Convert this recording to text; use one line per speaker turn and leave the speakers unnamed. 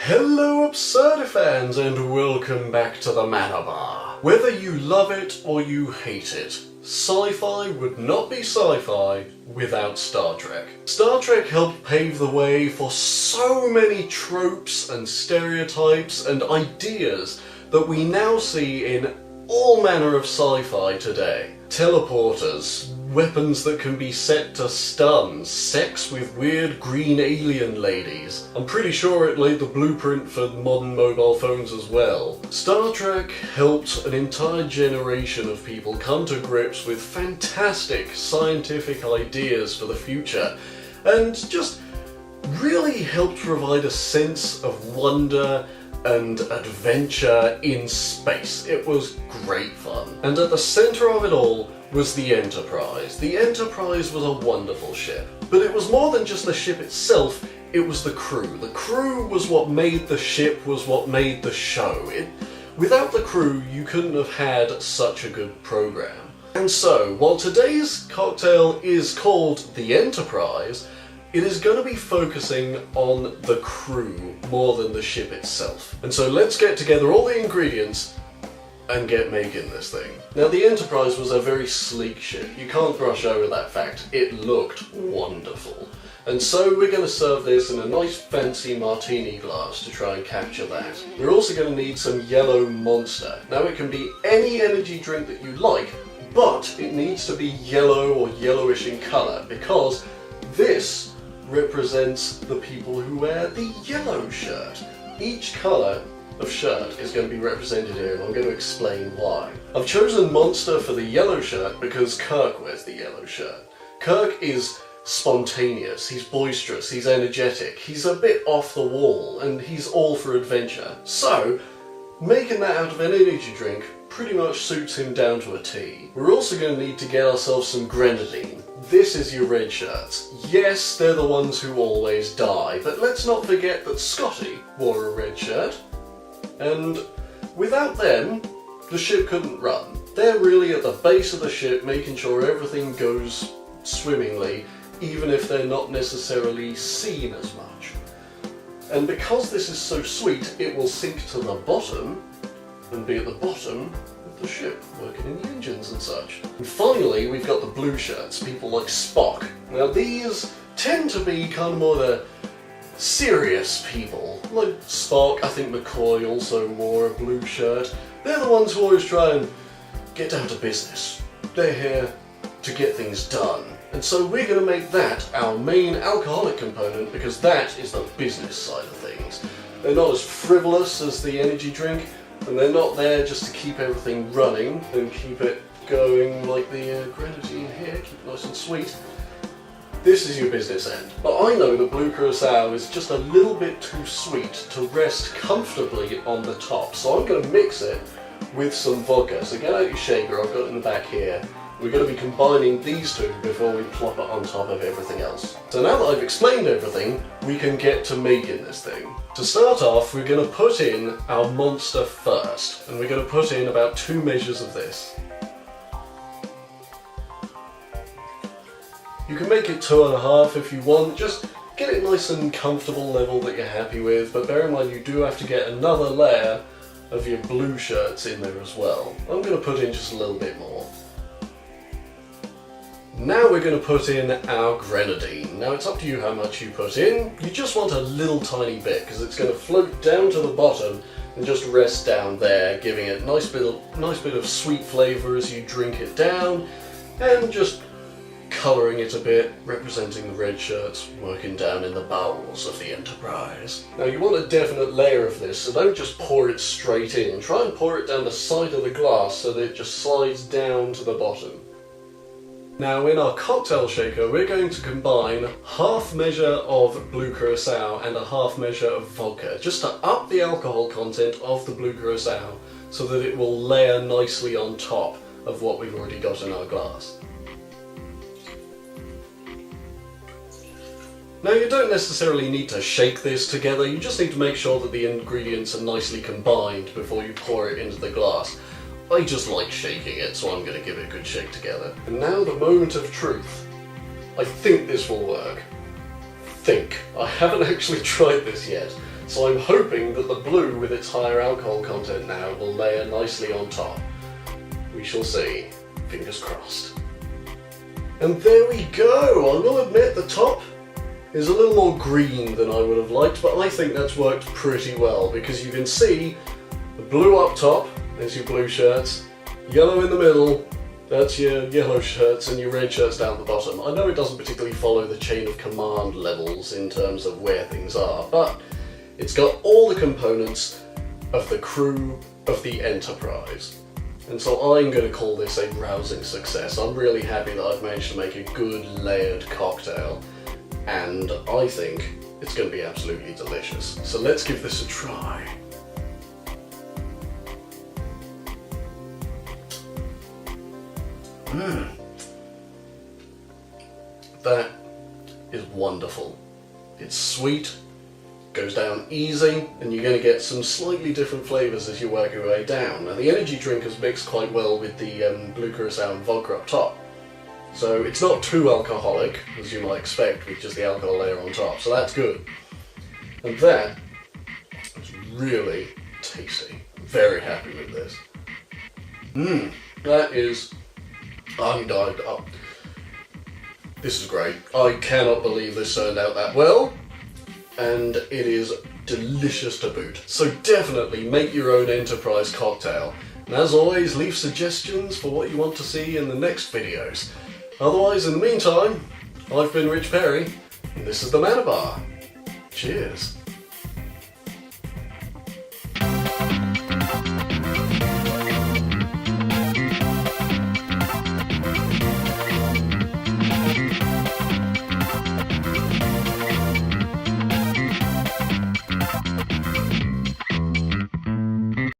Hello Absurdisan and welcome back to the Manor Bar. Whether you love it or you hate it, sci-fi would not be sci-fi without Star Trek. Star Trek helped pave the way for so many tropes and stereotypes and ideas that we now see in all manner of sci-fi today. Teleporters, weapons that can be set to stun, sex with weird green alien ladies. I'm pretty sure it laid the blueprint for modern mobile phones as well. Star Trek helped an entire generation of people come to grips with fantastic scientific ideas for the future, and just really helped provide a sense of wonder and adventure in space. It was great fun. And at the centre of it all was the Enterprise. The Enterprise was a wonderful ship. But it was more than just the ship itself, it was the crew. The crew was what made the ship, was what made the show. Without the crew, you couldn't have had such a good program. And so, while today's cocktail is called the Enterprise, it is going to be focusing on the crew more than the ship itself. And so let's get together all the ingredients and get making this thing. Now the Enterprise was a very sleek ship. You can't brush over that fact. It looked wonderful. And so we're going to serve this in a nice fancy martini glass to try and capture that. We're also going to need some yellow Monster. Now it can be any energy drink that you like, but it needs to be yellow or yellowish in colour, because this represents the people who wear the yellow shirt. Each colour of shirt is going to be represented here, and I'm going to explain why. I've chosen Monster for the yellow shirt because Kirk wears the yellow shirt. Kirk is spontaneous, he's boisterous, he's energetic, he's a bit off the wall, and he's all for adventure. So, making that out of an energy drink pretty much suits him down to a T. We're also going to need to get ourselves some grenadine. This is your red shirts. Yes, they're the ones who always die, but let's not forget that Scotty wore a red shirt, and without them, the ship couldn't run. They're really at the base of the ship, making sure everything goes swimmingly, even if they're not necessarily seen as much. And because this is so sweet, it will sink to the bottom, and be at the bottom of the ship, working in the engines and such. And finally, we've got the blue shirts, people like Spock. Now these tend to be kind of more the serious people. Like Spock, I think McCoy also wore a blue shirt. They're the ones who always try and get down to business. They're here to get things done. And so we're going to make that our main alcoholic component, because that is the business side of things. They're not as frivolous as the energy drink, and they're not there just to keep everything running and keep it going like the grenadine here, keep it nice and sweet. This is your business end. But I know that blue curacao is just a little bit too sweet to rest comfortably on the top, so I'm going to mix it with some vodka. So get out your shaker, I've got it in the back here. We're going to be combining these two before we plop it on top of everything else. So now that I've explained everything, we can get to making this thing. To start off, we're going to put in our Monster first, and we're going to put in about 2 measures of this. You can make it 2.5 if you want, just get it nice and comfortable level that you're happy with, but bear in mind you do have to get another layer of your blue shirts in there as well. I'm going to put in just a little bit more. Now we're going to put in our grenadine. Now it's up to you how much you put in. You just want a little tiny bit, because it's going to float down to the bottom and just rest down there, giving it a nice bit of sweet flavour as you drink it down, and just colouring it a bit, representing the red shirts working down in the bowels of the Enterprise. Now you want a definite layer of this, so don't just pour it straight in. Try and pour it down the side of the glass so that it just slides down to the bottom. Now in our cocktail shaker, we're going to combine half measure of blue curacao and a half measure of vodka, just to up the alcohol content of the blue curacao so that it will layer nicely on top of what we've already got in our glass. Now you don't necessarily need to shake this together, you just need to make sure that the ingredients are nicely combined before you pour it into the glass. I just like shaking it, so I'm going to give it a good shake together. And now the moment of truth. I think this will work. I haven't actually tried this yet, So I'm hoping that the blue with its higher alcohol content now will layer nicely on top. We shall see. Fingers crossed. And there we go! I will admit the top is a little more green than I would have liked, but I think that's worked pretty well because you can see the blue up top, there's your blue shirts, yellow in the middle, that's your yellow shirts, and your red shirts down the bottom. I know it doesn't particularly follow the chain of command levels in terms of where things are, but it's got all the components of the crew of the Enterprise. And so I'm going to call this a rousing success. I'm really happy that I've managed to make a good layered cocktail, and I think it's going to be absolutely delicious. So let's give this a try. That is wonderful. It's sweet, goes down easy, and you're going to get some slightly different flavours as you work your way down. Now the energy drink has mixed quite well with the blue curacao and vodka up top. So it's not too alcoholic, as you might expect, with just the alcohol layer on top, so that's good. And that is really tasty. Very happy with this. That is... I'm dying up. This is great. I cannot believe this turned out that well. And it is delicious to boot. So definitely make your own Enterprise cocktail. And as always, leave suggestions for what you want to see in the next videos. Otherwise, in the meantime, I've been Rich Perry, and this is the Mana Bar. Cheers.